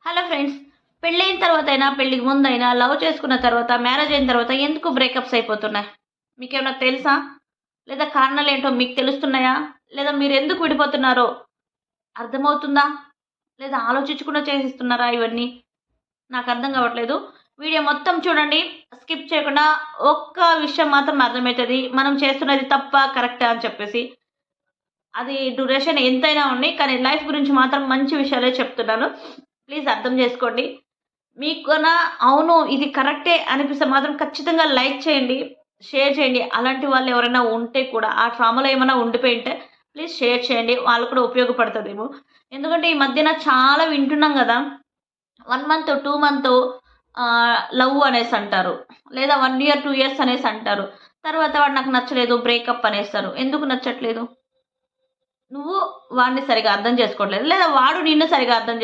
Hello friends. పెళ్ళైన తర్వాత అయినా, పెళ్ళికి ముందైనా, లవ్ చేసుకున్న తర్వాత, మ్యారేజ్ అయిన తర్వాత ఎందుకు బ్రేకప్స్ అయిపోతున్నాయి? మీకేమైనా తెలుసా? లేదా కారణాలేంటో మీకు తెలుస్తున్నాయా? లేదా మీరెందుకు విడిపోతున్నారో అర్థమవుతుందా? లేదా ఆలోచించకుండా చేసేస్తున్నారా ఇవన్నీ? నాకర్థం కావట్లేదు. వీడియో మొత్తం చూడండి. స్కిప్ చేయకుండా ఒక్క విషయం మాత్రం అర్థమైతది. మనం చేస్తున్నది తప్పా, కరెక్టా అని చెప్పేసి. అది డ్యూరేషన్ ఎంతైనా ఉన్నాయి. కానీ లైఫ్ గురించి మాత్రం మంచి విషయాలే చెప్తున్నాను. ప్లీజ్ అర్థం చేసుకోండి. మీకున అవును ఇది కరెక్టే అనిపిస్తే మాత్రం ఖచ్చితంగా లైక్ చేయండి, షేర్ చేయండి. అలాంటి వాళ్ళు ఎవరైనా ఉంటే కూడా ఆ ట్రామాలో ఏమైనా ఉండిపోయి ఉంటే ప్లీజ్ షేర్ చేయండి. వాళ్ళకి కూడా ఉపయోగపడతదేమో. ఎందుకంటే ఈ మధ్యన చాలా వింటున్నాం గదా! 1 మంత్, 2 మంత్ లవ్ అనేసంటారు. లేదా 1 ఇయర్, 2 ఇయర్స్ అనేసంటారు. తర్వాత వాడు నాకు నచ్చలేదు బ్రేకప్ అనేస్తారు. ఎందుకు నచ్చట్లేదు? నువ్వు వాడిని సరిగ్గా అర్థం చేసుకోవట్లేదు. లేదా వాడు నిన్ను సరిగ్గా అర్థం